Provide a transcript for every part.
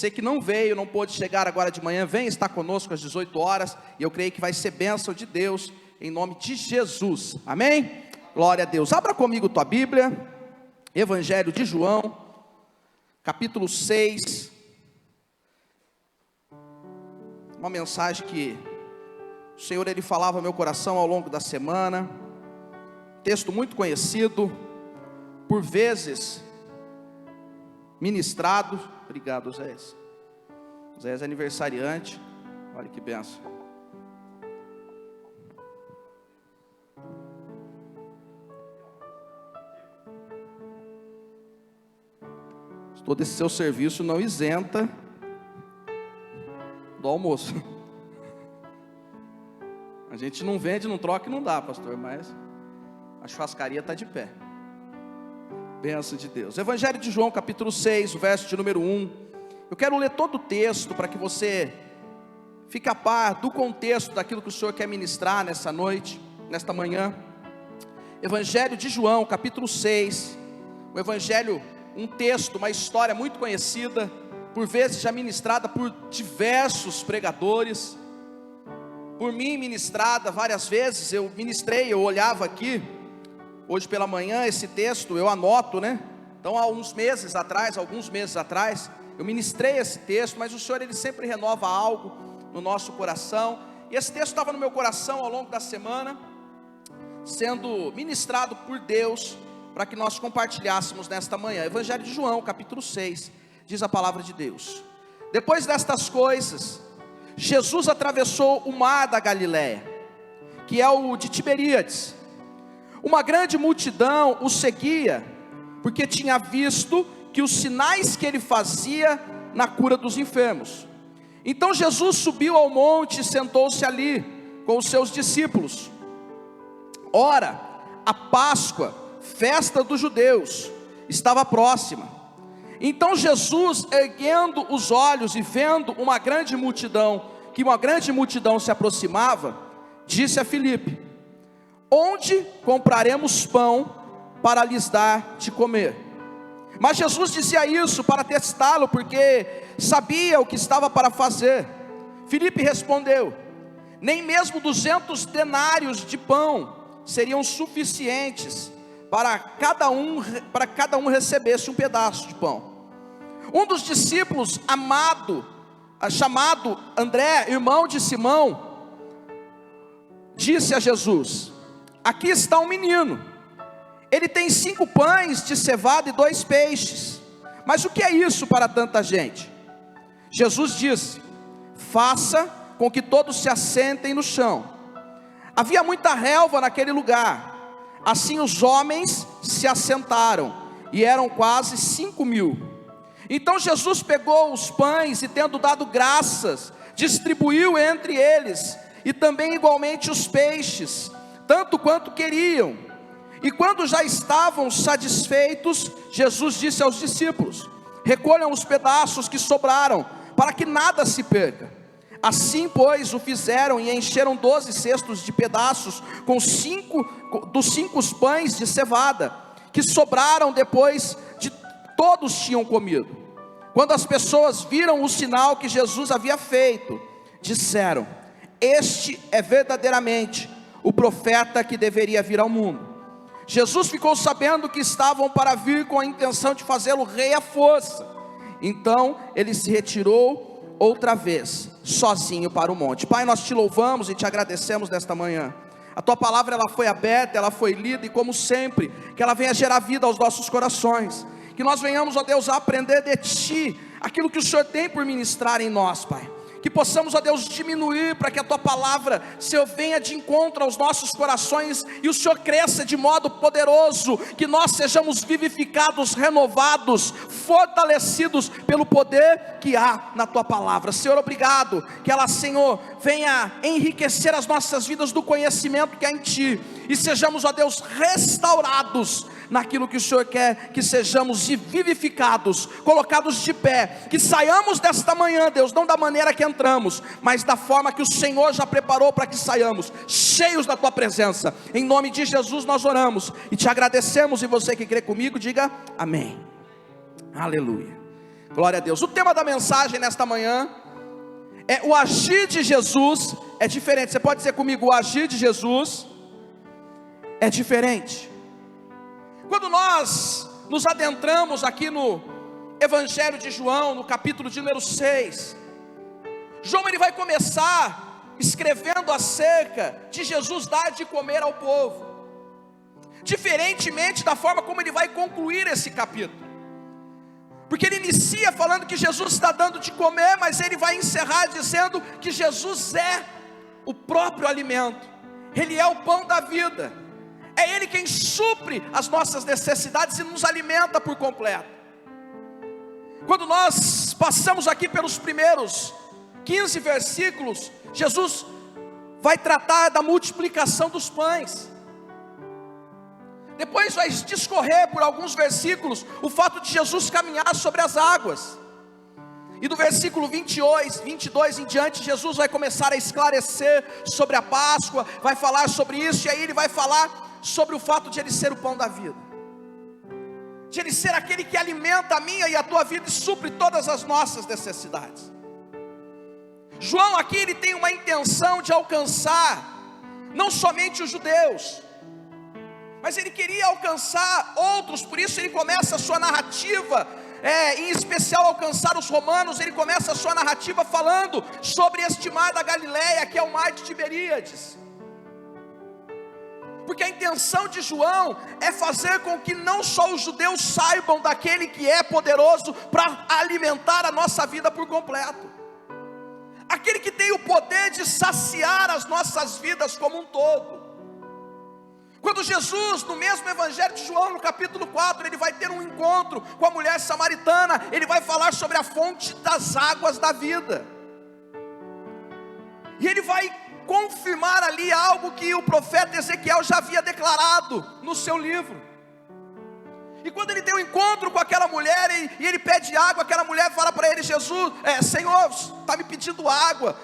Você que não veio, não pôde chegar agora de manhã, vem estar conosco às 18 horas, e eu creio que vai ser bênção de Deus, em nome de Jesus, amém? Glória a Deus. Abra comigo tua Bíblia, Evangelho de João, capítulo 6, uma mensagem que o Senhor, Ele falava ao meu coração ao longo da semana, texto muito conhecido, por vezes ministrado. Obrigado, Zé. Zé é aniversariante, olha que benção. Todo esse seu serviço não isenta do almoço. A gente não vende, não troca e não dá, pastor, mas a churrascaria está de pé. Bênção de Deus. Evangelho de João, capítulo 6, o verso de número 1. Eu quero ler todo o texto para que você fique a par do contexto daquilo que o Senhor quer ministrar nessa noite, nesta manhã. Evangelho de João, capítulo 6. O Evangelho, um texto, uma história muito conhecida, por vezes já ministrada por diversos pregadores, por mim ministrada várias vezes. Eu ministrei, eu olhava aqui, hoje pela manhã, esse texto, eu anoto, né? Então há alguns meses atrás, eu ministrei esse texto, mas o Senhor, Ele sempre renova algo no nosso coração, e esse texto estava no meu coração ao longo da semana, sendo ministrado por Deus, para que nós compartilhássemos nesta manhã. Evangelho de João, capítulo 6, diz a palavra de Deus: depois destas coisas, Jesus atravessou o mar da Galileia, que é o de Tiberíades. Uma grande multidão o seguia, porque tinha visto que os sinais que ele fazia na cura dos enfermos. Então Jesus subiu ao monte e sentou-se ali com os seus discípulos. Ora, a Páscoa, festa dos judeus, estava próxima. Então Jesus, erguendo os olhos e vendo uma grande multidão se aproximava, disse a Filipe: onde compraremos pão para lhes dar de comer? Mas Jesus dizia isso para testá-lo, porque sabia o que estava para fazer. Filipe respondeu: nem mesmo 200 denários de pão seriam suficientes para cada um recebesse um pedaço de pão. Um dos discípulos, chamado André, irmão de Simão, disse a Jesus: aqui está um menino, ele tem 5 pães de cevada e 2 peixes, mas o que é isso para tanta gente? Jesus disse: faça com que todos se assentem no chão. Havia muita relva naquele lugar. Assim os homens se assentaram, e eram quase 5.000. Então Jesus pegou os pães e, tendo dado graças, distribuiu entre eles, e também igualmente os peixes, tanto quanto queriam. E quando já estavam satisfeitos, Jesus disse aos discípulos: recolham os pedaços que sobraram, para que nada se perca. Assim, pois, o fizeram, e encheram 12 cestos de pedaços dos 5 pães de cevada, que sobraram depois de todos tinham comido. Quando as pessoas viram o sinal que Jesus havia feito, disseram: este é verdadeiramente o profeta que deveria vir ao mundo. Jesus ficou sabendo que estavam para vir com a intenção de fazê-lo rei à força. Então ele se retirou outra vez, sozinho para o monte. Pai, nós te louvamos e te agradecemos nesta manhã. A tua palavra, ela foi aberta, ela foi lida, e como sempre, que ela venha gerar vida aos nossos corações. Que nós venhamos, ó Deus, a aprender de ti aquilo que o Senhor tem por ministrar em nós, Pai. Que possamos, ó Deus, diminuir para que a tua palavra, Senhor, venha de encontro aos nossos corações, e o Senhor cresça de modo poderoso, que nós sejamos vivificados, renovados, fortalecidos pelo poder que há na tua palavra. Senhor, obrigado, que ela, Senhor, venha enriquecer as nossas vidas do conhecimento que há em ti, e sejamos, ó Deus, restaurados naquilo que o Senhor quer que sejamos, vivificados, colocados de pé, que saiamos desta manhã, Deus, não da maneira que entramos, mas da forma que o Senhor já preparou para que saiamos, cheios da tua presença. Em nome de Jesus nós oramos e te agradecemos, e você que crê comigo, diga amém. Aleluia. Glória a Deus. O tema da mensagem nesta manhã é o agir de Jesus é diferente. Você pode dizer comigo, o agir de Jesus é diferente. Quando nós nos adentramos aqui no Evangelho de João, no capítulo de número 6, João ele vai começar escrevendo acerca de Jesus dar de comer ao povo, diferentemente da forma como ele vai concluir esse capítulo, porque ele inicia falando que Jesus está dando de comer, mas ele vai encerrar dizendo que Jesus é o próprio alimento, ele é o pão da vida, é ele quem supre as nossas necessidades e nos alimenta por completo. Quando nós passamos aqui pelos primeiros 15 versículos, Jesus vai tratar da multiplicação dos pães. Depois vai discorrer por alguns versículos o fato de Jesus caminhar sobre as águas. E do versículo 22 em diante, Jesus vai começar a esclarecer sobre a Páscoa, vai falar sobre isso, e aí ele vai falar sobre o fato de ele ser o pão da vida, de ele ser aquele que alimenta a minha e a tua vida e supre todas as nossas necessidades. João aqui ele tem uma intenção de alcançar não somente os judeus, mas ele queria alcançar outros. Por isso ele começa a sua narrativa, em especial alcançar os romanos. Ele começa a sua narrativa falando sobre este mar da Galileia, que é o mar de Tiberíades, porque a intenção de João é fazer com que não só os judeus saibam daquele que é poderoso para alimentar a nossa vida por completo, aquele que tem o poder de saciar as nossas vidas como um todo. Quando Jesus, no mesmo Evangelho de João, no capítulo 4, ele vai ter um encontro com a mulher samaritana, ele vai falar sobre a fonte das águas da vida, e ele vai confirmar ali algo que o profeta Ezequiel já havia declarado no seu livro. E quando ele tem um encontro com aquela mulher e ele pede água, aquela mulher fala para ele: Senhor, está me pedindo água,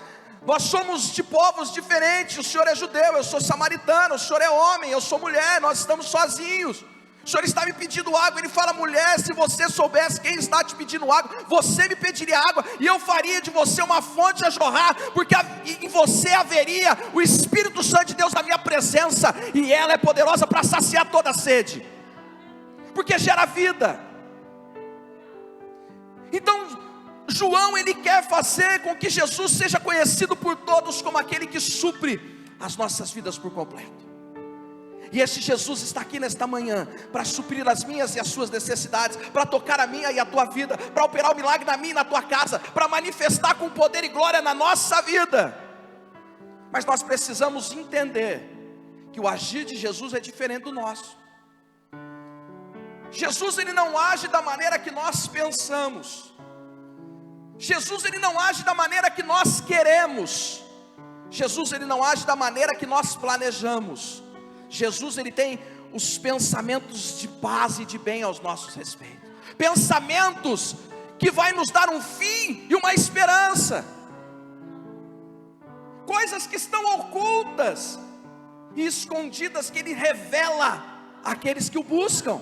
nós somos de povos diferentes, o Senhor é judeu, eu sou samaritano, o Senhor é homem, eu sou mulher, nós estamos sozinhos, o Senhor está me pedindo água. Ele fala: mulher, se você soubesse quem está te pedindo água, você me pediria água, e eu faria de você uma fonte a jorrar, porque em você haveria o Espírito Santo de Deus na minha presença, e ela é poderosa para saciar toda a sede, porque gera vida. Então João ele quer fazer com que Jesus seja conhecido por todos como aquele que supre as nossas vidas por completo. E esse Jesus está aqui nesta manhã para suprir as minhas e as suas necessidades, para tocar a minha e a tua vida, para operar o milagre na minha e na tua casa, para manifestar com poder e glória na nossa vida. Mas nós precisamos entender que o agir de Jesus é diferente do nosso. Jesus ele não age da maneira que nós pensamos. Jesus ele não age da maneira que nós queremos. Jesus ele não age da maneira que nós planejamos. Jesus ele tem os pensamentos de paz e de bem aos nossos respeitos, pensamentos que vai nos dar um fim e uma esperança, coisas que estão ocultas e escondidas que ele revela àqueles que o buscam.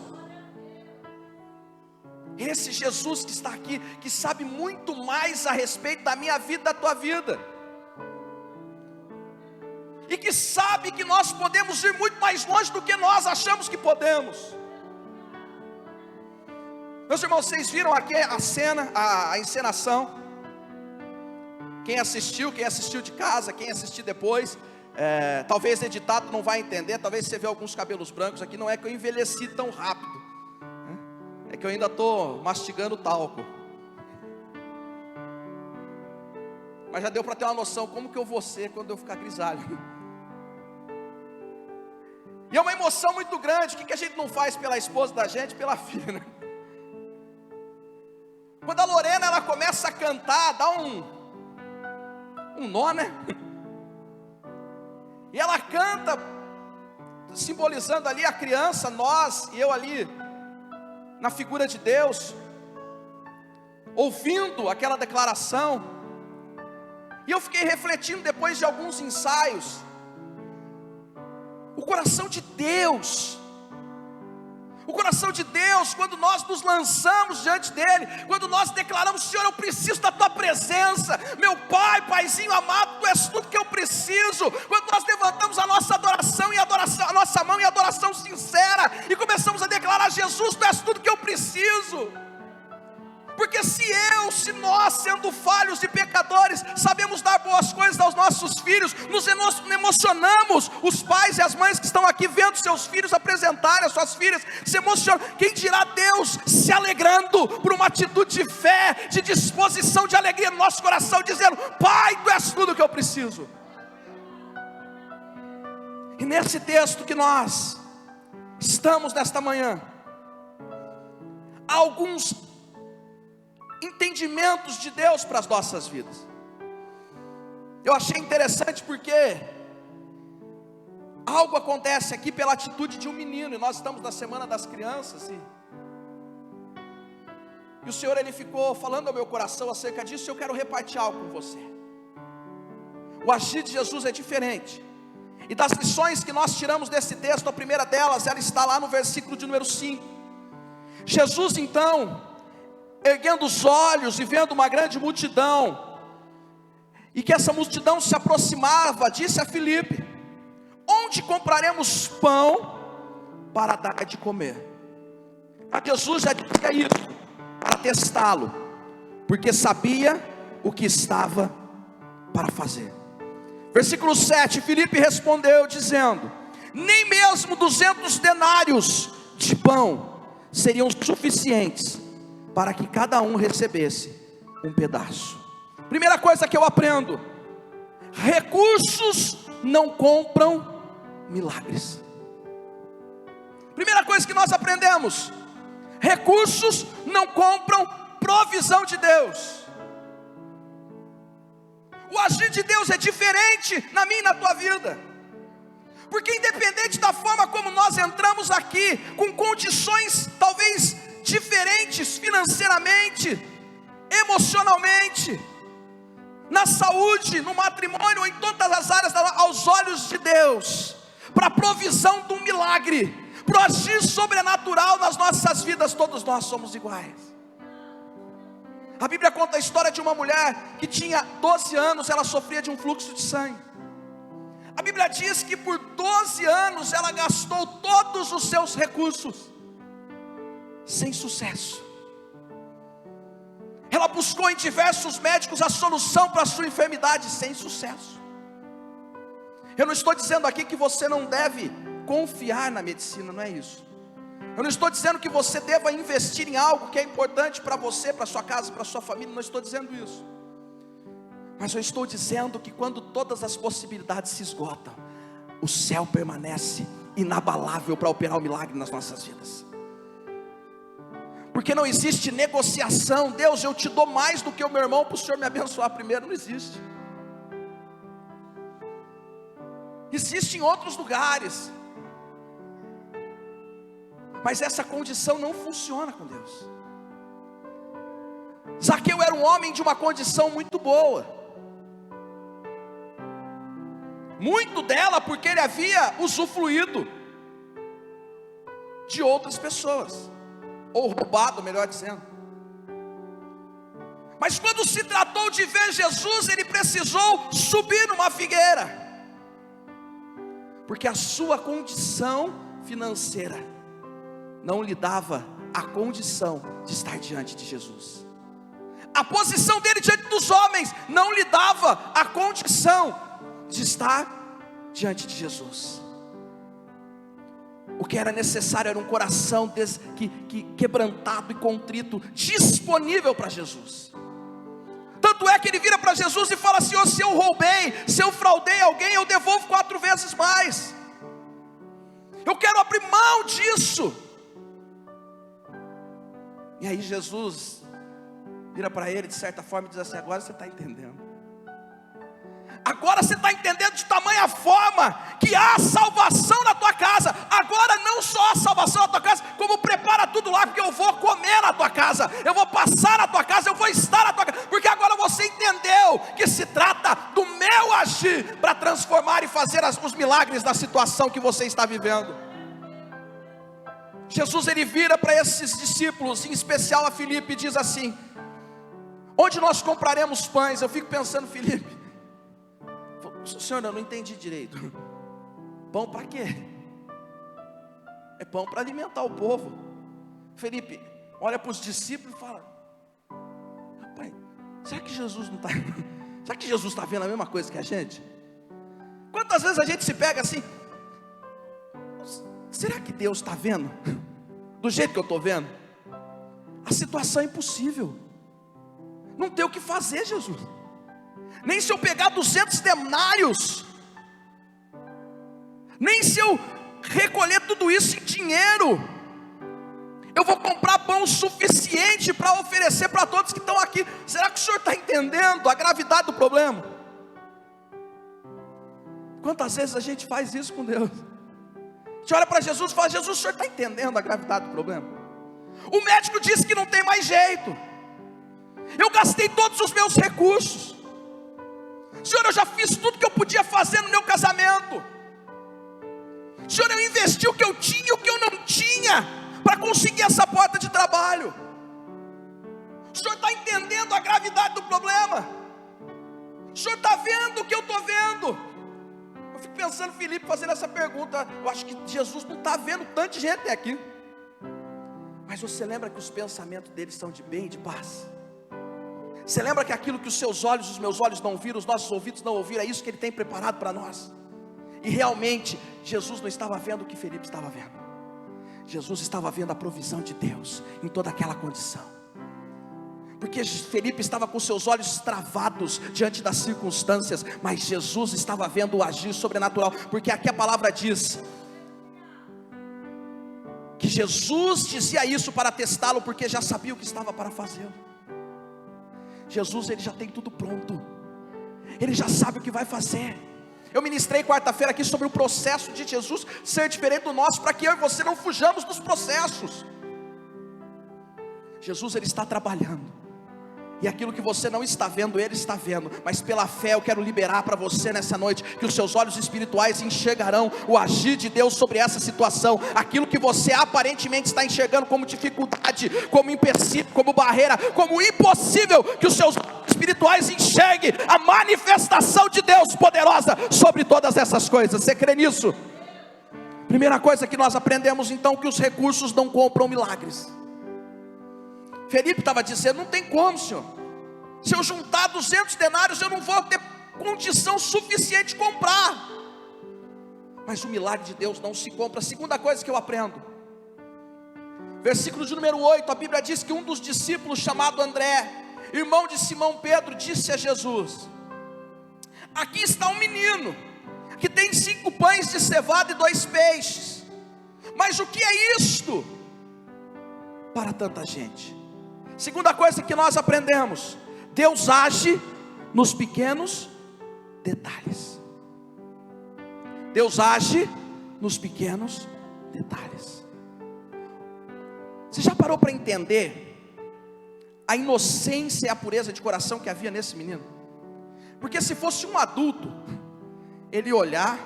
Esse Jesus que está aqui, que sabe muito mais a respeito da minha vida, da tua vida, e que sabe que nós podemos ir muito mais longe do que nós achamos que podemos. Meus irmãos, vocês viram aqui a cena, a encenação? Quem assistiu de casa, quem assistiu depois, talvez editado não vai entender, talvez você vê alguns cabelos brancos aqui. Não é que eu envelheci tão rápido, é que eu ainda estou mastigando talco. Mas já deu para ter uma noção como que eu vou ser quando eu ficar grisalho. E é uma emoção muito grande. O que a gente não faz pela esposa da gente, pela filha, né? Quando a Lorena ela começa a cantar, dá um nó, né? E ela canta, simbolizando ali a criança, nós e eu ali, na figura de Deus, ouvindo aquela declaração. E eu fiquei refletindo depois de alguns ensaios, o coração de Deus, O coração de Deus, quando nós nos lançamos diante dEle, quando nós declaramos: Senhor, eu preciso da Tua presença, meu Pai, Paizinho amado, Tu és tudo que eu preciso. Quando nós levantamos a nossa adoração, a nossa mão em adoração sincera, e começamos a declarar: Jesus, Tu és tudo que eu preciso. Porque se nós, sendo falhos e pecadores, sabemos dar boas coisas aos nossos filhos, nos emocionamos, os pais e as mães que estão aqui vendo seus filhos apresentarem as suas filhas, se emocionam, quem dirá Deus se alegrando por uma atitude de fé, de disposição, de alegria no nosso coração, dizendo: Pai, Tu és tudo que eu preciso. E nesse texto que nós estamos nesta manhã, há alguns entendimentos de Deus para as nossas vidas. Eu achei interessante porque algo acontece aqui pela atitude de um menino, e nós estamos na semana das crianças, e o Senhor, Ele ficou falando ao meu coração acerca disso, e eu quero repartir algo com você. O agir de Jesus é diferente, e das lições que nós tiramos desse texto, a primeira delas, ela está lá no versículo de número 5. Jesus então, erguendo os olhos e vendo uma grande multidão, e que essa multidão se aproximava, disse a Filipe: onde compraremos pão para dar de comer? A Jesus já dizia isso para testá-lo, porque sabia o que estava para fazer. Versículo 7, Filipe respondeu dizendo: nem mesmo 200 denários de pão seriam suficientes para que cada um recebesse um pedaço. Primeira coisa que eu aprendo: recursos não compram milagres. Primeira coisa que nós aprendemos: recursos não compram provisão de Deus. O agir de Deus é diferente na minha e na tua vida, porque independente da forma como nós entramos aqui, com condições talvez diferentes financeiramente, emocionalmente, na saúde, no matrimônio, ou em todas as áreas, aos olhos de Deus, para a provisão de um milagre, para o agir sobrenatural nas nossas vidas, todos nós somos iguais. A Bíblia conta a história de uma mulher que tinha 12 anos, ela sofria de um fluxo de sangue. A Bíblia diz que por 12 anos ela gastou todos os seus recursos, sem sucesso. Ela buscou em diversos médicos a solução para a sua enfermidade, sem sucesso. Eu não estou dizendo aqui que você não deve confiar na medicina, não é isso. Eu não estou dizendo que você deva investir em algo que é importante para você, para sua casa, para sua família, não estou dizendo isso. Mas eu estou dizendo que quando todas as possibilidades se esgotam, o céu permanece inabalável para operar o milagre nas nossas vidas. Porque não existe negociação: Deus, eu te dou mais do que o meu irmão para o Senhor me abençoar primeiro. Não existe. Existe em outros lugares, mas essa condição não funciona com Deus. Zaqueu era um homem de uma condição muito boa, muito dela porque ele havia usufruído de outras pessoas, ou roubado, melhor dizendo. Mas quando se tratou de ver Jesus, ele precisou subir numa figueira, porque a sua condição financeira não lhe dava a condição de estar diante de Jesus. A posição dele diante dos homens não lhe dava a condição de estar diante de Jesus. O que era necessário era um coração quebrantado e contrito, disponível para Jesus. Tanto é que ele vira para Jesus e fala: Senhor, se eu roubei, se eu fraudei alguém, eu devolvo 4 vezes mais. Eu quero abrir mão disso. E aí Jesus vira para ele de certa forma e diz assim: agora você está entendendo. Agora você está entendendo de tamanha forma que há salvação na tua casa. Agora não só há salvação na tua casa, como prepara tudo lá, porque eu vou comer na tua casa, eu vou passar na tua casa, eu vou estar na tua casa, porque agora você entendeu que se trata do meu agir para transformar e fazer os milagres da situação que você está vivendo. Jesus ele vira para esses discípulos, em especial a Filipe, e diz assim: onde nós compraremos pães? Eu fico pensando, Filipe, Senhor, eu não entendi direito. Pão para quê? É pão para alimentar o povo. Felipe olha para os discípulos e fala: rapaz, será que Jesus não está? Será que Jesus está vendo a mesma coisa que a gente? Quantas vezes a gente se pega assim: será que Deus está vendo do jeito que eu estou vendo? A situação é impossível, não tem o que fazer, Jesus. Nem se eu pegar 200 denários, nem se eu recolher tudo isso em dinheiro, eu vou comprar pão suficiente para oferecer para todos que estão aqui. Será que o senhor está entendendo a gravidade do problema? Quantas vezes a gente faz isso com Deus? A gente olha para Jesus e fala: Jesus, o senhor está entendendo a gravidade do problema? O médico disse que não tem mais jeito, eu gastei todos os meus recursos, Senhor, eu já fiz tudo que eu podia fazer no meu casamento, Senhor, eu investi o que eu tinha e o que eu não tinha para conseguir essa porta de trabalho. O Senhor está entendendo a gravidade do problema? O Senhor está vendo o que eu estou vendo? Eu fico pensando, Filipe fazendo essa pergunta, eu acho que Jesus não está vendo tanta gente até aqui. Mas você lembra que os pensamentos deles são de bem e de paz? Você lembra que aquilo que os seus olhos, os meus olhos não viram, os nossos ouvidos não ouviram, é isso que Ele tem preparado para nós? E realmente, Jesus não estava vendo o que Filipe estava vendo. Jesus estava vendo a provisão de Deus em toda aquela condição. Porque Filipe estava com seus olhos travados diante das circunstâncias, mas Jesus estava vendo o agir sobrenatural. Porque aqui a palavra diz que Jesus dizia isso para testá-lo, porque já sabia o que estava para fazê-lo. Jesus, ele já tem tudo pronto, ele já sabe o que vai fazer. Eu ministrei quarta-feira aqui sobre o processo de Jesus ser diferente do nosso, para que eu e você não fujamos dos processos. Jesus, ele está trabalhando, e aquilo que você não está vendo, Ele está vendo. Mas pela fé eu quero liberar para você nessa noite, que os seus olhos espirituais enxergarão o agir de Deus sobre essa situação. Aquilo que você aparentemente está enxergando como dificuldade, como empecilho, como barreira, como impossível, que os seus olhos espirituais enxerguem a manifestação de Deus poderosa sobre todas essas coisas. Você crê nisso? Primeira coisa que nós aprendemos então, que os recursos não compram milagres. Felipe estava dizendo: não tem como, Senhor, se eu juntar 200 denários eu não vou ter condição suficiente de comprar. Mas o milagre de Deus não se compra. Segunda coisa que eu aprendo, versículo de número 8, a Bíblia diz que um dos discípulos, chamado André, irmão de Simão Pedro, disse a Jesus: aqui está um menino que tem 5 pães de cevada e 2 peixes, mas o que é isto para tanta gente? Segunda coisa que nós aprendemos: Deus age nos pequenos detalhes. Deus age nos pequenos detalhes. Você já parou para entender a inocência e a pureza de coração que havia nesse menino? Porque se fosse um adulto, ele ia olhar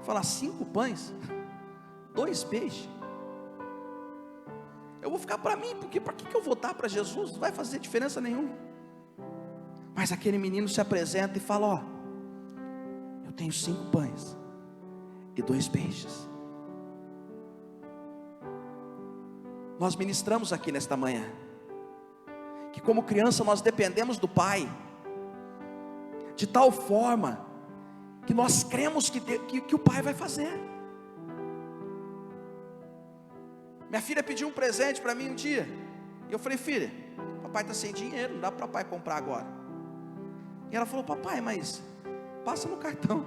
e falar: 5 pães, 2 peixes, eu vou ficar para mim, porque para que eu vou dar para Jesus? Não vai fazer diferença nenhuma. Mas aquele menino se apresenta e fala: ó, eu tenho 5 pães e 2 peixes. Nós ministramos aqui nesta manhã que como criança nós dependemos do Pai, de tal forma que nós cremos que o Pai vai fazer. Minha filha pediu um presente para mim um dia, e eu falei: filha, papai está sem dinheiro, não dá para papai comprar agora. E ela falou: papai, mas passa no cartão.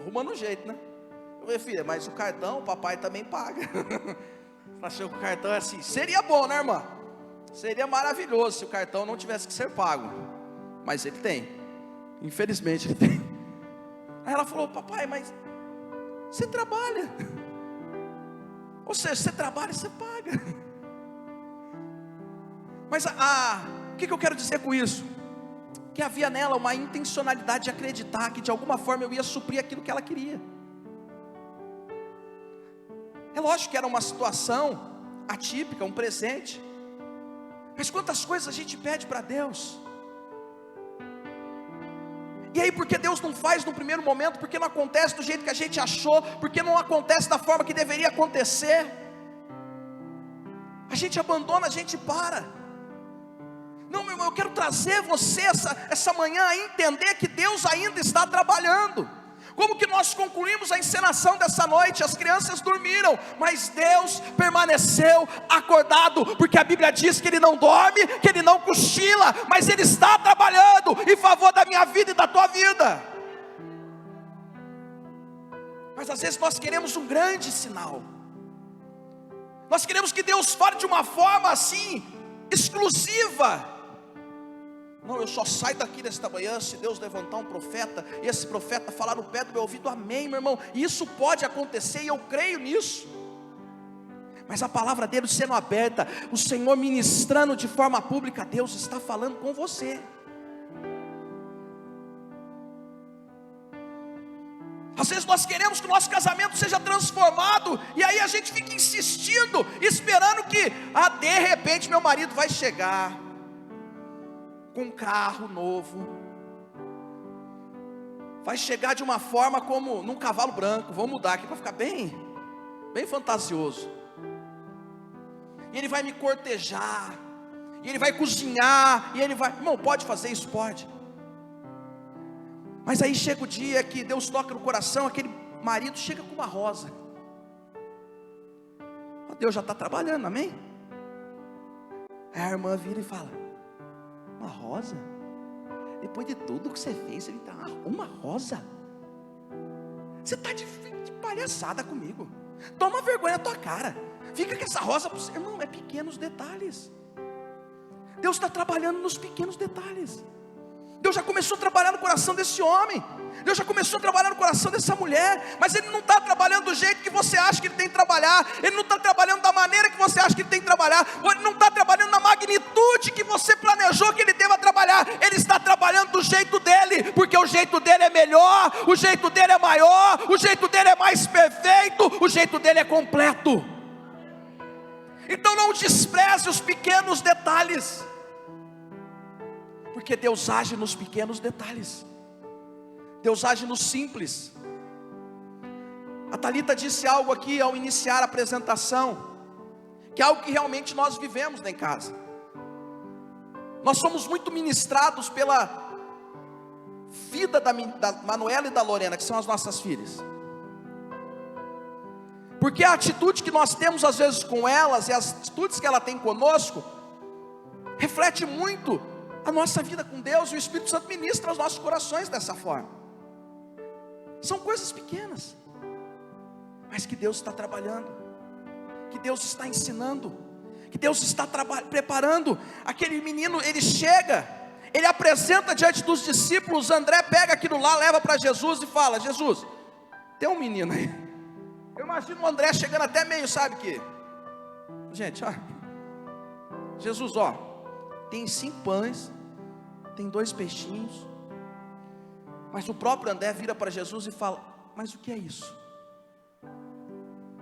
Arrumando um jeito, né? Eu falei: filha, mas o cartão o papai também paga. Achou que o cartão é assim. Seria bom, né, irmã? Seria maravilhoso se o cartão não tivesse que ser pago, mas ele tem, infelizmente ele tem. Aí ela falou: papai, mas você trabalha, ou seja, você trabalha e você paga. Mas o que eu quero dizer com isso? Que havia nela uma intencionalidade de acreditar que de alguma forma eu ia suprir aquilo que ela queria. É lógico que era uma situação atípica, um presente. Mas quantas coisas a gente pede para Deus? E aí, porque Deus não faz no primeiro momento? Porque não acontece do jeito que a gente achou? Porque não acontece da forma que deveria acontecer? A gente abandona, a gente para. Não, meu irmão, eu quero trazer você essa manhã a entender que Deus ainda está trabalhando. Como que nós concluímos a encenação dessa noite? As crianças dormiram, mas Deus permaneceu acordado, porque a Bíblia diz que Ele não dorme, que Ele não cochila, mas Ele está trabalhando em favor da minha vida e da tua vida. Mas às vezes nós queremos um grande sinal. Nós queremos que Deus fale de uma forma assim, exclusiva. Não, eu só saio daqui nesta manhã se Deus levantar um profeta, e esse profeta falar no pé do meu ouvido, amém, meu irmão. E isso pode acontecer, e eu creio nisso. Mas a palavra dele sendo aberta, o Senhor ministrando de forma pública, Deus está falando com você. Às vezes nós queremos que o nosso casamento seja transformado, e aí a gente fica insistindo, esperando que, de repente meu marido vai chegar com um carro novo, vai chegar de uma forma como num cavalo branco. Vou mudar aqui para ficar bem fantasioso. E ele vai me cortejar, e ele vai cozinhar, e ele vai, irmão, pode fazer isso? Pode. Mas aí chega o dia que Deus toca no coração, aquele marido chega com uma rosa. Deus já está trabalhando, amém? Aí a irmã vira e fala: uma rosa? Depois de tudo que você fez, ele está, uma rosa? Você está de palhaçada comigo. Toma vergonha na tua cara. Fica com essa rosa para você. Irmão, é pequenos detalhes. Deus está trabalhando nos pequenos detalhes. Deus já começou a trabalhar no coração desse homem. Deus já começou a trabalhar no coração dessa mulher. Mas Ele não está trabalhando do jeito que você acha que Ele tem que trabalhar. Ele não está trabalhando da maneira que você acha que Ele tem que trabalhar. Ou Ele não está trabalhando na magnitude que você planejou que Ele deva trabalhar. Ele está trabalhando do jeito dEle, porque o jeito dEle é melhor, o jeito dEle é maior, o jeito dEle é mais perfeito, o jeito dEle é completo. Então não despreze os pequenos detalhes, porque Deus age nos pequenos detalhes. Deus age no simples. A Thalita disse algo aqui ao iniciar a apresentação, que é algo que realmente nós vivemos lá em casa. Nós somos muito ministrados pela vida da Manuela e da Lorena, que são as nossas filhas. Porque a atitude que nós temos às vezes com elas, e as atitudes que ela tem conosco, reflete muito a nossa vida com Deus. E o Espírito Santo ministra aos nossos corações dessa forma. São coisas pequenas, mas que Deus está trabalhando, que Deus está ensinando, que Deus está preparando. Aquele menino, ele chega, ele apresenta diante dos discípulos. André pega aquilo lá, leva para Jesus e fala: Jesus, tem um menino aí. Eu imagino o André chegando até meio, sabe que, gente, Jesus, tem 5 pães, tem 2 peixinhos. Mas o próprio André vira para Jesus e fala: mas o que é isso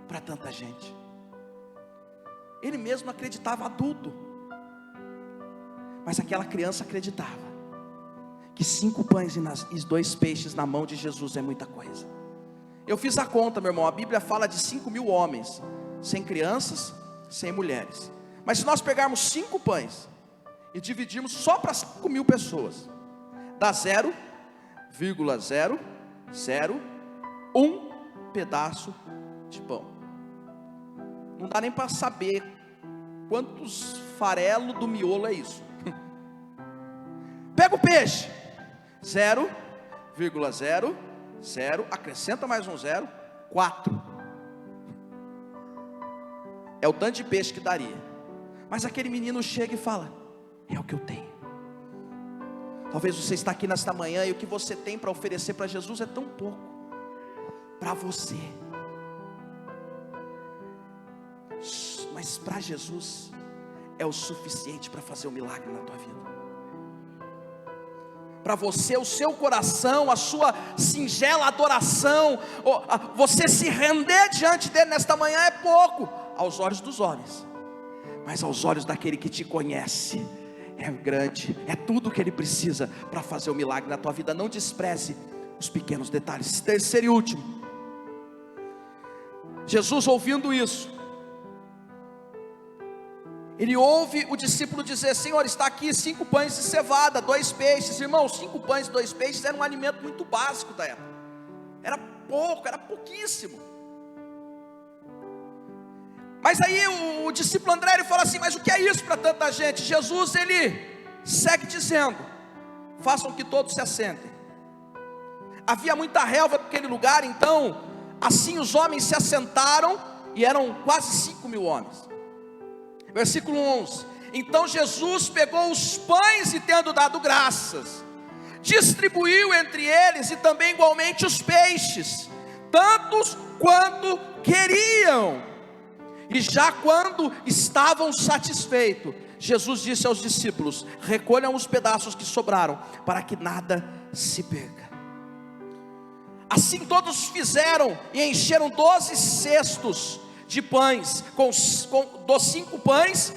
para tanta gente? Ele mesmo acreditava, adulto, mas aquela criança acreditava que 5 pães e 2 peixes na mão de Jesus é muita coisa. Eu fiz a conta, meu irmão. A Bíblia fala de 5.000 homens, sem crianças, sem mulheres. Mas se nós pegarmos 5 pães e dividirmos só para 5.000 pessoas, dá 0,001 pedaço de pão. Não dá nem para saber quantos farelos do miolo é isso. Pega o peixe, 0,00, acrescenta mais um 0, 4. É o tanto de peixe que daria. Mas aquele menino chega e fala: é o que eu tenho. Talvez você está aqui nesta manhã e o que você tem para oferecer para Jesus é tão pouco para você. Mas para Jesus é o suficiente para fazer um milagre na tua vida. para você, o seu coração, a sua singela adoração, você se render diante dele nesta manhã é pouco, aos olhos dos homens, mas aos olhos daquele que te conhece, é grande, é tudo o que ele precisa para fazer o milagre na tua vida. Não despreze os pequenos detalhes. Terceiro e último, Jesus ouvindo isso, ele ouve o discípulo dizer: Senhor, está aqui 5 pães de cevada, 2 peixes. Irmãos, 5 pães e 2 peixes era um alimento muito básico da época, era pouco, era pouquíssimo. Mas aí o discípulo André, ele fala assim: mas o que é isso para tanta gente? Jesus, ele segue dizendo: façam que todos se assentem. Havia muita relva naquele lugar, então assim os homens se assentaram, e eram quase 5.000 homens. Versículo 11: então Jesus pegou os pães e, tendo dado graças, distribuiu entre eles, e também igualmente os peixes, tantos quanto queriam. E já quando estavam satisfeitos, Jesus disse aos discípulos: recolham os pedaços que sobraram, para que nada se perca. Assim todos fizeram, e encheram 12 cestos de pães, dos 5 pães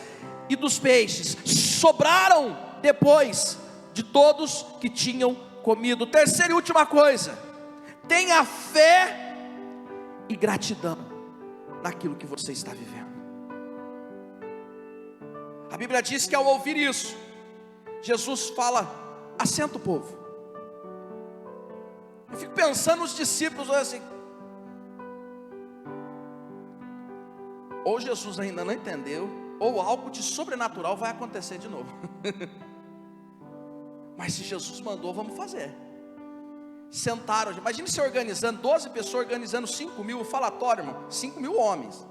e dos peixes. Sobraram depois de todos que tinham comido. Terceira e última coisa: tenha fé e gratidão naquilo que você está vivendo. A Bíblia diz que ao ouvir isso, Jesus fala: assenta o povo. Eu fico pensando nos discípulos assim, ou Jesus ainda não entendeu, ou algo de sobrenatural vai acontecer de novo. Mas se Jesus mandou, vamos fazer. Sentaram, imagine se organizando, 12 pessoas organizando 5.000, falatório, irmão, 5.000 homens,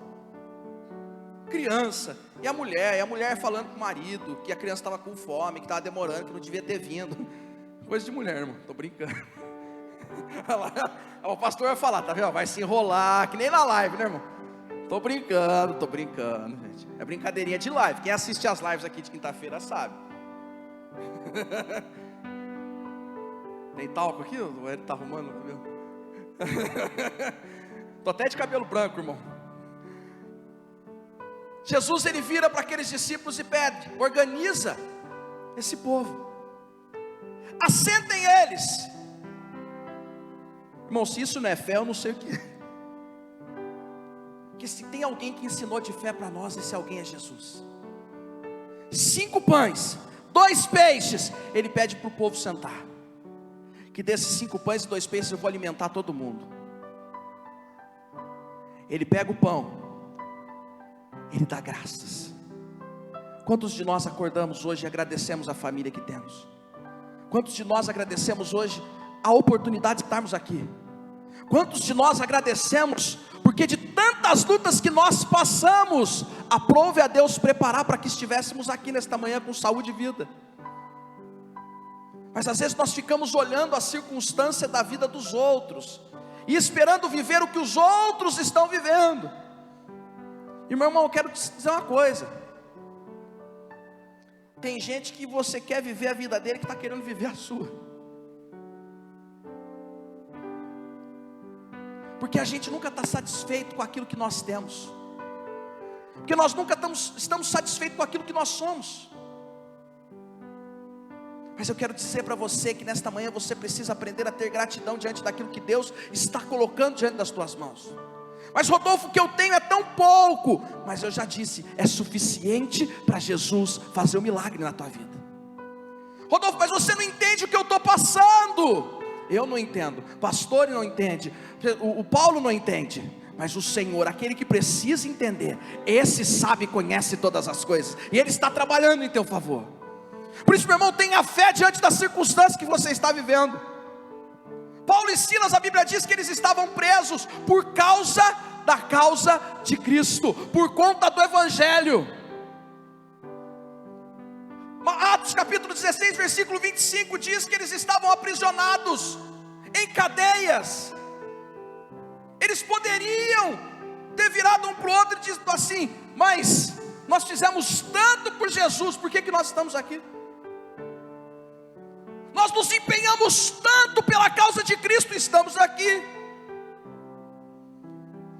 criança, e a mulher falando com o marido, que a criança estava com fome, que estava demorando, que não devia ter vindo. Coisa de mulher, irmão, estou brincando. O pastor vai falar, tá vendo? Vai se enrolar, que nem na live, né, irmão? Tô brincando, gente. É brincadeirinha de live. Quem assiste as lives aqui de quinta-feira sabe. Tem talco aqui? O Hélio tá arrumando o cabelo. Tô até de cabelo branco, irmão. Jesus, ele vira para aqueles discípulos e pede: organiza esse povo, assentem eles. Irmão, se isso não é fé, eu não sei o que é. Porque se tem alguém que ensinou de fé para nós, esse alguém é Jesus. 5 pães, 2 peixes, ele pede para o povo sentar. Que desses 5 pães e 2 peixes eu vou alimentar todo mundo. Ele pega o pão, ele dá graças. Quantos de nós acordamos hoje e agradecemos a família que temos? Quantos de nós agradecemos hoje a oportunidade de estarmos aqui? Quantos de nós agradecemos porque de tantas lutas que nós passamos, aprove a Deus preparar para que estivéssemos aqui nesta manhã com saúde e vida? Mas às vezes nós ficamos olhando a circunstância da vida dos outros e esperando viver o que os outros estão vivendo. E meu irmão, eu quero te dizer uma coisa: tem gente que você quer viver a vida dele, que está querendo viver a sua. Porque a gente nunca está satisfeito com aquilo que nós temos, porque nós nunca estamos satisfeitos com aquilo que nós somos. Mas eu quero dizer para você que nesta manhã você precisa aprender a ter gratidão diante daquilo que Deus está colocando diante das tuas mãos. Mas Rodolfo, o que eu tenho é tão pouco. Mas eu já disse, é suficiente para Jesus fazer um milagre na tua vida. Rodolfo, mas você não entende o que eu estou passando. Eu não entendo, pastor não entende, o Paulo não entende, mas o Senhor, aquele que precisa entender, esse sabe e conhece todas as coisas, e Ele está trabalhando em teu favor. Por isso, meu irmão, tenha fé diante das circunstâncias que você está vivendo. Paulo e Silas, a Bíblia diz que eles estavam presos por causa da causa de Cristo, por conta do Evangelho. Atos capítulo 16, versículo 25 diz que eles estavam aprisionados em cadeias. Eles poderiam ter virado um para o outro e dito assim: mas nós fizemos tanto por Jesus, por que nós estamos aqui? Nós nos empenhamos tanto pela causa de Cristo e estamos aqui.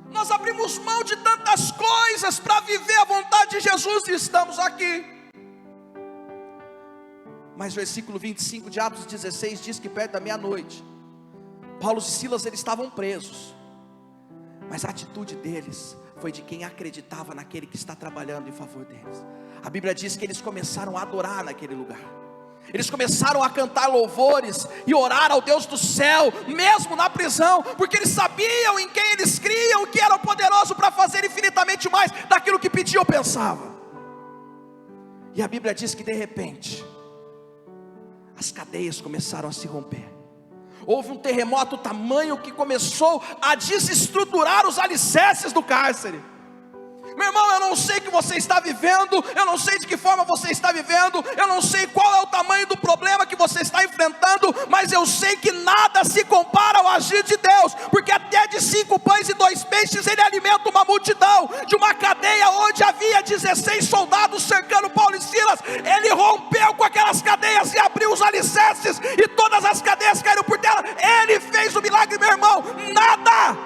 Nós abrimos mão de tantas coisas para viver a vontade de Jesus e estamos aqui. Mas o versículo 25 de Atos 16 diz que perto da meia-noite, Paulo e Silas, eles estavam presos, mas a atitude deles foi de quem acreditava naquele que está trabalhando em favor deles. A Bíblia diz que eles começaram a adorar naquele lugar. Eles começaram a cantar louvores e orar ao Deus do céu, mesmo na prisão, porque eles sabiam em quem eles criam, que era o poderoso para fazer infinitamente mais daquilo que pediam ou pensavam. E a Bíblia diz que de repente as cadeias começaram a se romper. Houve um terremoto tamanho que começou a desestruturar os alicerces do cárcere. Meu irmão, eu não sei o que você está vivendo, eu não sei de que forma você está vivendo, eu não sei qual é o tamanho do problema que você está enfrentando, mas eu sei que nada se compara ao agir de Deus, porque até de 5 pães e 2 peixes ele alimenta uma multidão. De uma cadeia onde havia 16 soldados cercando Paulo e Silas, ele rompeu com aquelas cadeias e abriu os alicerces, e todas as cadeias caíram por terra. Ele fez o milagre, meu irmão. Nada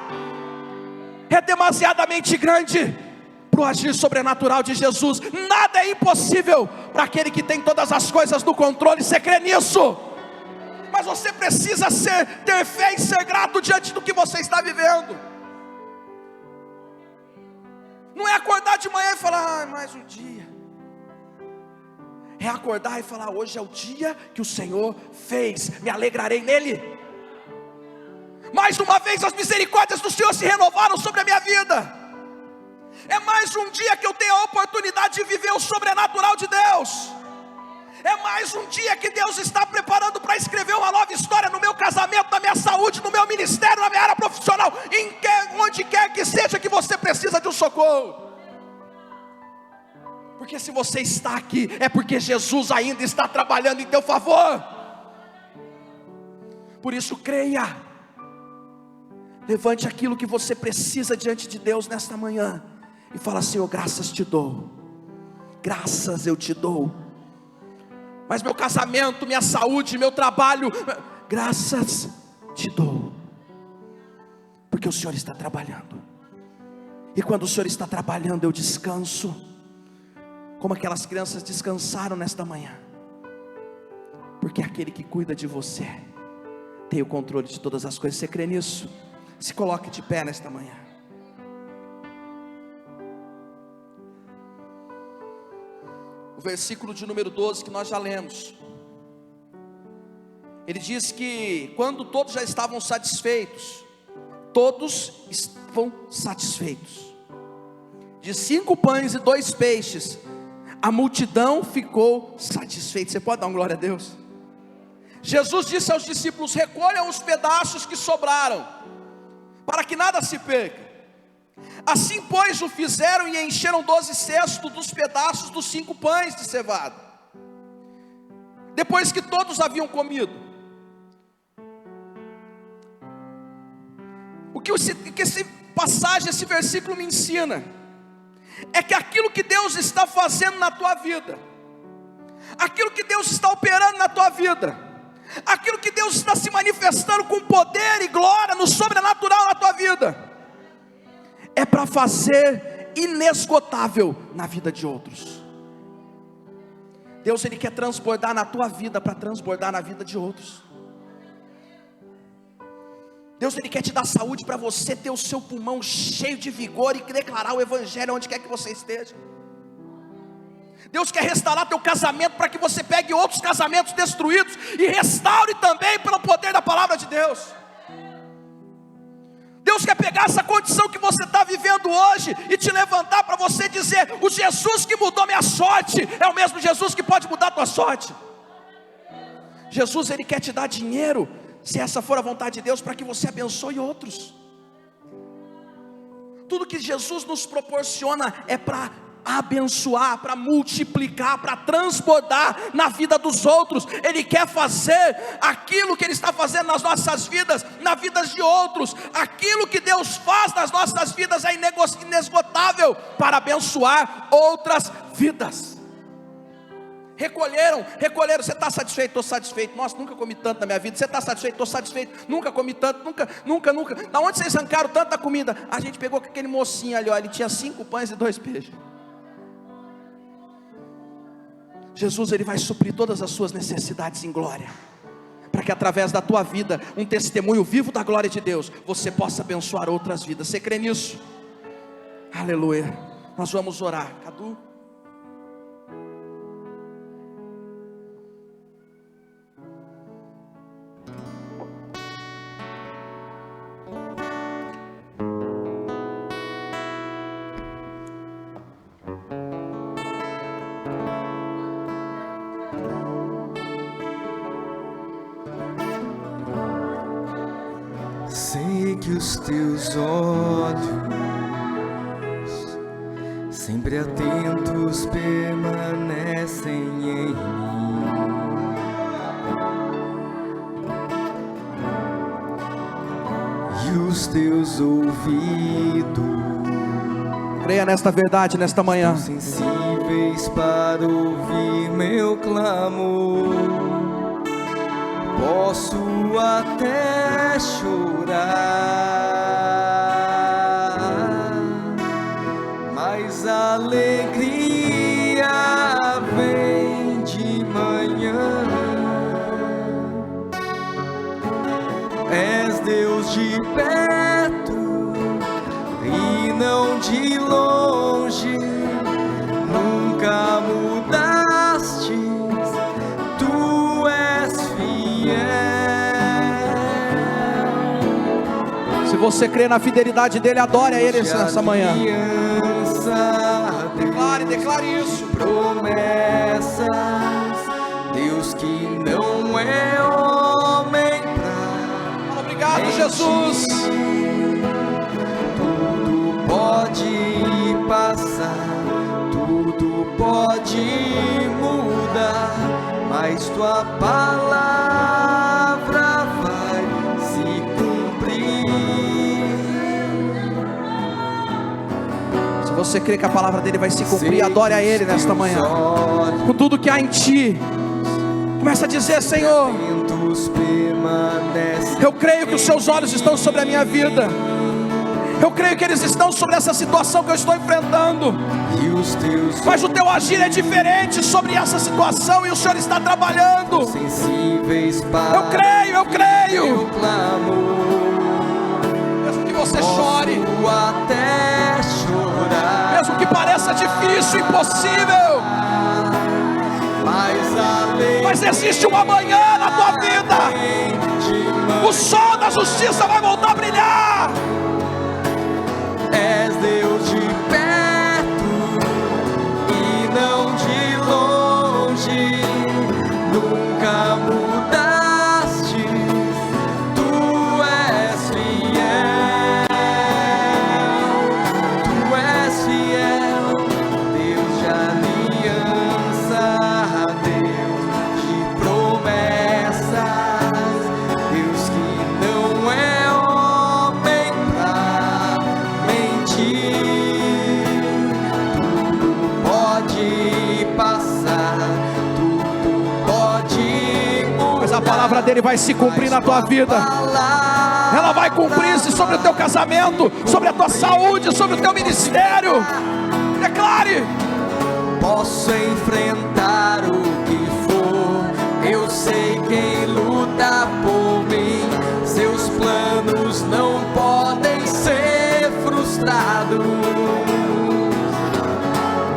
é demasiadamente grande para o agir sobrenatural de Jesus. Nada é impossível para aquele que tem todas as coisas no controle. Você crê nisso? Mas você precisa ter fé e ser grato diante do que você está vivendo. Não é acordar de manhã e falar, mais um dia. É acordar e falar, hoje é o dia que o Senhor fez, me alegrarei nele. Mais uma vez as misericórdias do Senhor se renovaram sobre a minha vida. É mais um dia que eu tenho a oportunidade de viver o sobrenatural de Deus. É mais um dia que Deus está preparando para escrever uma nova história no meu casamento, na minha saúde, no meu ministério, na minha área profissional, onde quer que seja que você precisa de um socorro. Porque se você está aqui, é porque Jesus ainda está trabalhando em teu favor. Por isso creia. Levante aquilo que você precisa diante de Deus nesta manhã e fala, Senhor, graças te dou, graças eu te dou. Mas meu casamento, minha saúde, meu trabalho, graças te dou, porque o Senhor está trabalhando. E quando o Senhor está trabalhando, eu descanso, como aquelas crianças descansaram nesta manhã, porque aquele que cuida de você tem o controle de todas as coisas. Você crê nisso? Se coloque de pé nesta manhã. O versículo de número 12 que nós já lemos, ele diz que quando todos já estavam satisfeitos, todos estavam satisfeitos, de 5 pães e 2 peixes, a multidão ficou satisfeita. Você pode dar uma glória a Deus? Jesus disse aos discípulos, recolham os pedaços que sobraram, para que nada se perca. Assim pois o fizeram e encheram 12 cestos dos pedaços dos 5 pães de cevada. Depois que todos haviam comido. O que essa passagem, esse versículo me ensina, é que aquilo que Deus está fazendo na tua vida, aquilo que Deus está operando na tua vida, aquilo que Deus está se manifestando com poder e glória no sobrenatural na tua vida, é para fazer inesgotável na vida de outros. Deus, Ele quer transbordar na tua vida para transbordar na vida de outros. Deus, Ele quer te dar saúde para você ter o seu pulmão cheio de vigor e declarar o Evangelho onde quer que você esteja. Deus quer restaurar teu casamento para que você pegue outros casamentos destruídos e restaure também pelo poder da palavra de Deus. Deus quer pegar essa condição que você está vivendo hoje e te levantar para você dizer, o Jesus que mudou minha sorte é o mesmo Jesus que pode mudar a tua sorte. Jesus, Ele quer te dar dinheiro, se essa for a vontade de Deus, para que você abençoe outros. Tudo que Jesus nos proporciona é para abençoar, para multiplicar, para transbordar na vida dos outros. Ele quer fazer aquilo que Ele está fazendo nas nossas vidas, nas vidas de outros. Aquilo que Deus faz nas nossas vidas é inesgotável para abençoar outras vidas. Recolheram. Você está satisfeito? Estou satisfeito. Nossa, nunca comi tanto na minha vida. Você está satisfeito? Estou satisfeito. Nunca comi tanto, nunca. Da onde vocês arrancaram tanta comida? A gente pegou com aquele mocinho ali, ó, ele tinha 5 pães e 2 peixes. Jesus, Ele vai suprir todas as suas necessidades em glória, para que através da tua vida, um testemunho vivo da glória de Deus, você possa abençoar outras vidas. Você crê nisso? Aleluia. Nós vamos orar. Cadu? Sei que os teus olhos, sempre atentos, permanecem em mim. E os teus ouvidos, creia nesta verdade nesta manhã, sensíveis para ouvir meu clamor. Posso até chorar, mas a alegria vem de manhã. És Deus de perto e não de longe, nunca mudaste, tu és fiel. se você crê na fidelidade dEle, adore a Ele nessa manhã. Declare isso. Promessas, Deus que não é homem pra Obrigado, Jesus. Tudo pode passar, tudo pode mudar, mas tua palavra vai se cumprir. Se você crê que a palavra dEle vai se cumprir, adore a Ele nesta manhã. Com tudo que há em ti, começa a dizer: Senhor, eu creio que os seus olhos estão sobre a minha vida. Eu creio que eles estão sobre essa situação que eu estou enfrentando. Mas o teu agir é diferente sobre essa situação, e o Senhor está trabalhando. Eu creio. Mesmo que você chore, mesmo que pareça difícil, impossível, mas existe um amanhã na tua vida. O sol da justiça vai voltar a brilhar. És Deus de perto e não de longe, nunca mudaste, tu és fiel, Deus de aliança, Deus de promessas, Deus que não é homem pra tudo pode passar, tudo pode mudar, mas a palavra dEle vai se cumprir na tua vida. Ela vai cumprir-se sobre o teu casamento, sobre a tua saúde, sobre o teu ministério. Declare: posso enfrentar o que for, eu sei quem luta por mim, seus planos não podem ser frustrados.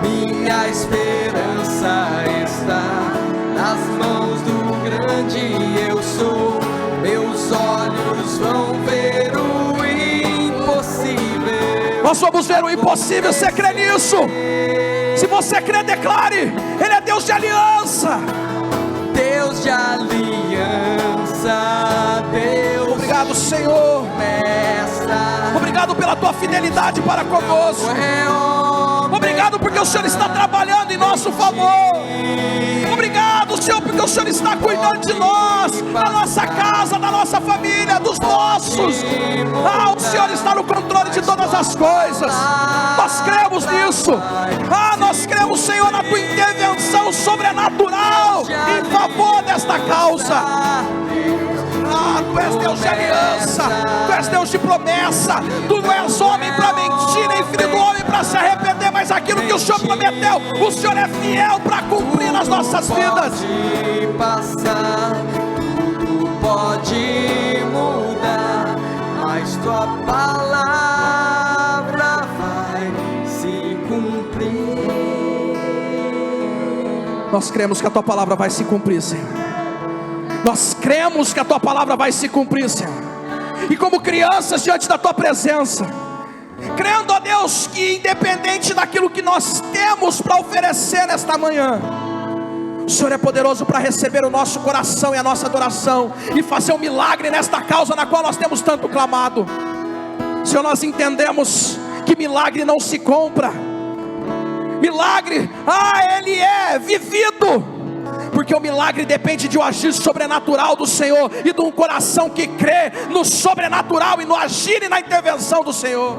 Minha esperança está nas mãos do grande eu sou. Meus olhos vão ver o impossível. nós vamos ver o impossível. Você crê nisso? Se você crê, declare: Ele é Deus de aliança. Deus de aliança, Deus. Obrigado, Senhor. Obrigado pela tua fidelidade para conosco. Obrigado Obrigado porque o Senhor está trabalhando em nosso favor. Obrigado, Senhor, porque o Senhor está cuidando de nós, da nossa casa, da nossa família, dos nossos. O Senhor está no controle de todas as coisas. Nós cremos nisso. Nós cremos, Senhor, na tua intervenção sobrenatural em favor desta causa. Tu és Deus de aliança, Tu és Deus de promessa. Tu não és homem para mentir, nem filho do homem para se arrepender, mas aquilo que o Senhor prometeu, o Senhor é fiel para cumprir nas nossas vidas. Pode passar, tudo pode mudar, mas tua palavra vai se cumprir. Nós cremos que a tua palavra vai se cumprir, Senhor. Nós cremos que a tua palavra vai se cumprir, Senhor. E como crianças diante da tua presença, crendo, ó Deus, que independente daquilo que nós temos para oferecer nesta manhã, o Senhor é poderoso para receber o nosso coração e a nossa adoração, e fazer um milagre nesta causa na qual nós temos tanto clamado. Senhor, nós entendemos que milagre não se compra. Milagre, ele é vivido, porque o milagre depende de um agir sobrenatural do Senhor, e de um coração que crê no sobrenatural, e no agir e na intervenção do Senhor.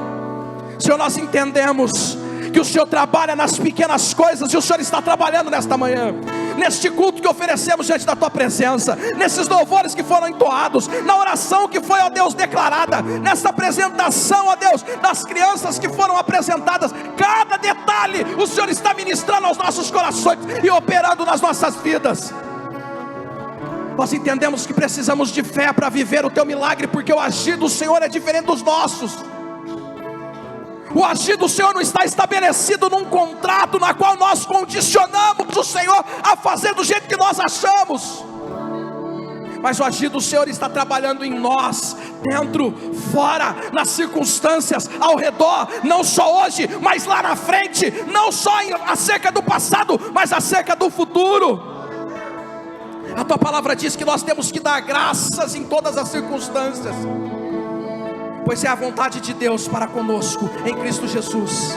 Senhor, nós entendemos que o Senhor trabalha nas pequenas coisas, e o Senhor está trabalhando nesta manhã, neste culto que oferecemos diante da tua presença, nesses louvores que foram entoados, na oração que foi, ó Deus, declarada, nessa apresentação, ó Deus, das crianças que foram apresentadas. Cada detalhe o Senhor está ministrando aos nossos corações e operando nas nossas vidas. Nós entendemos que precisamos de fé para viver o teu milagre, porque o agir do Senhor é diferente dos nossos. O agir do Senhor não está estabelecido num contrato na qual nós condicionamos o Senhor a fazer do jeito que nós achamos. Mas o agir do Senhor está trabalhando em nós, dentro, fora, nas circunstâncias, ao redor, não só hoje, mas lá na frente, não só acerca do passado, mas acerca do futuro. A tua palavra diz que nós temos que dar graças em todas as circunstâncias, pois é a vontade de Deus para conosco em Cristo Jesus.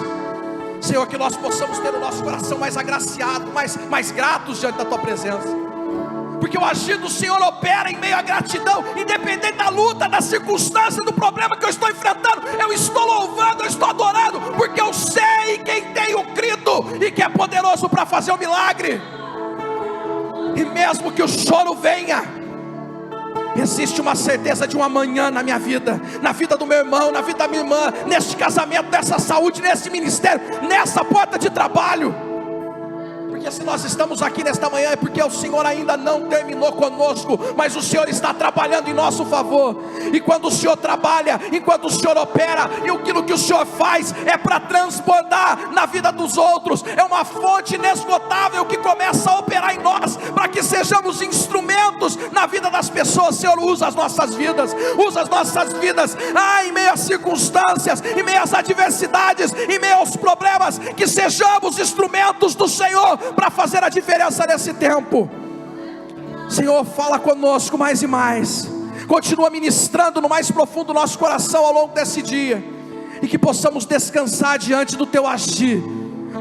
Senhor, que nós possamos ter o nosso coração mais agraciado, mais gratos diante da tua presença, porque o agir do Senhor opera em meio à gratidão, independente da luta, da circunstância, do problema que eu estou enfrentando. Eu estou louvando, eu estou adorando, porque eu sei quem tenho crido e que é poderoso para fazer o milagre. E mesmo que o choro venha, existe uma certeza de um amanhã na minha vida, na vida do meu irmão, na vida da minha irmã, neste casamento, nessa saúde, nesse ministério, nessa porta de trabalho. Porque se nós estamos aqui nesta manhã é porque o Senhor ainda não terminou conosco, mas o Senhor está trabalhando em nosso favor. E quando o Senhor trabalha, enquanto o Senhor opera, e aquilo que o Senhor faz é para transbordar na vida dos outros, é uma fonte inesgotável que começa a operar em nós, para que sejamos instrumentos na vida das pessoas. Senhor, usa as nossas vidas, em meio às circunstâncias, em meio às adversidades, em meio aos problemas, que sejamos instrumentos do Senhor para fazer a diferença nesse tempo. Senhor, fala conosco mais e mais, continua ministrando no mais profundo do nosso coração ao longo desse dia, e que possamos descansar diante do teu agir,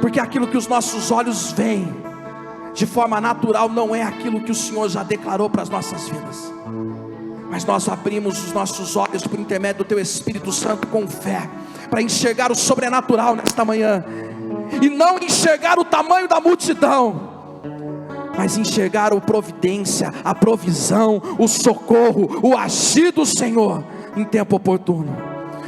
porque aquilo que os nossos olhos veem de forma natural não é aquilo que o Senhor já declarou para as nossas vidas, mas nós abrimos os nossos olhos por intermédio do teu Espírito Santo com fé, para enxergar o sobrenatural nesta manhã, e não enxergar o tamanho da multidão, mas enxergar a providência, a provisão, o socorro, o agir do Senhor em tempo oportuno.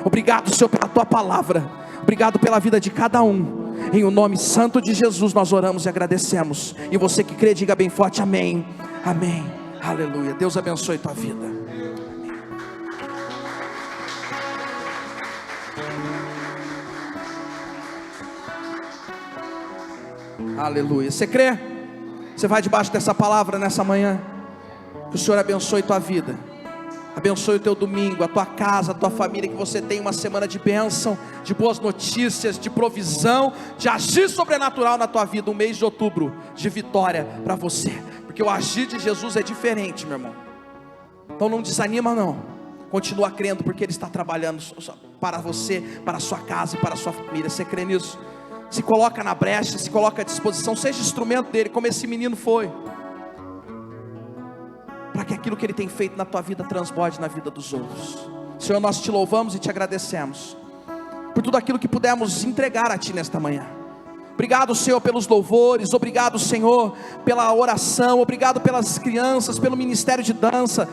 Obrigado, Senhor, pela tua palavra, obrigado pela vida de cada um. Em o nome santo de Jesus nós oramos e agradecemos. E você que crê, diga bem forte amém, amém, aleluia. Deus abençoe tua vida. Aleluia. Você crê? Você vai debaixo dessa palavra nessa manhã? Que o Senhor abençoe tua vida, abençoe o teu domingo, a tua casa, a tua família. Que você tenha uma semana de bênção, de boas notícias, de provisão, de agir sobrenatural na tua vida. Um mês de outubro de vitória para você, porque o agir de Jesus é diferente, meu irmão. Então não desanima não, continua crendo, porque Ele está trabalhando para você, para a sua casa e para a sua família. Você crê nisso? se coloca na brecha, se coloca à disposição, seja instrumento dele, como esse menino foi, para que aquilo que ele tem feito na tua vida transborde na vida dos outros. Senhor, nós te louvamos e te agradecemos por tudo aquilo que pudemos entregar a ti nesta manhã. Obrigado, Senhor, pelos louvores, obrigado, Senhor, pela oração, obrigado pelas crianças, pelo ministério de dança,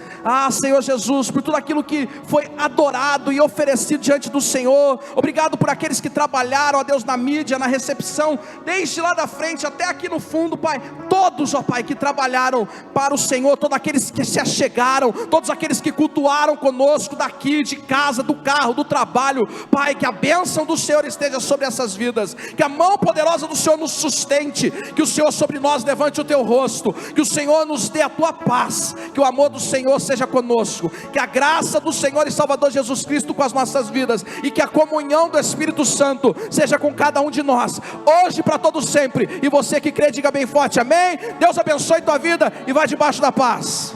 Senhor Jesus, por tudo aquilo que foi adorado e oferecido diante do Senhor. Obrigado por aqueles que trabalharam, ó Deus, na mídia, na recepção, desde lá da frente até aqui no fundo, Pai, todos, ó Pai, que trabalharam para o Senhor, todos aqueles que se achegaram, todos aqueles que cultuaram conosco daqui, de casa, do carro, do trabalho, Pai, que a bênção do Senhor esteja sobre essas vidas, que a mão poderosa do Senhor nos sustente, que o Senhor sobre nós levante o teu rosto, que o Senhor nos dê a tua paz, que o amor do Senhor seja conosco, que a graça do Senhor e Salvador Jesus Cristo com as nossas vidas, e que a comunhão do Espírito Santo seja com cada um de nós, hoje para todo sempre. E você que crê, diga bem forte, amém. Deus abençoe tua vida e vai debaixo da paz.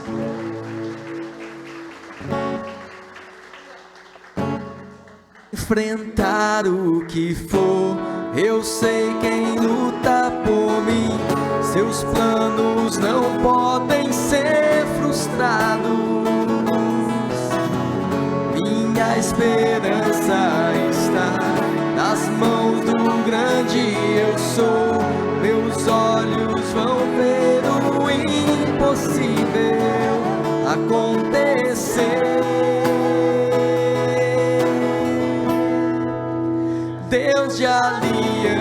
Enfrentar o que for, eu sei quem luta por mim. Seus planos não podem ser frustrados. Minha esperança está nas mãos do grande eu sou. Meus olhos vão ver o impossível acontecer. Deus de aliança,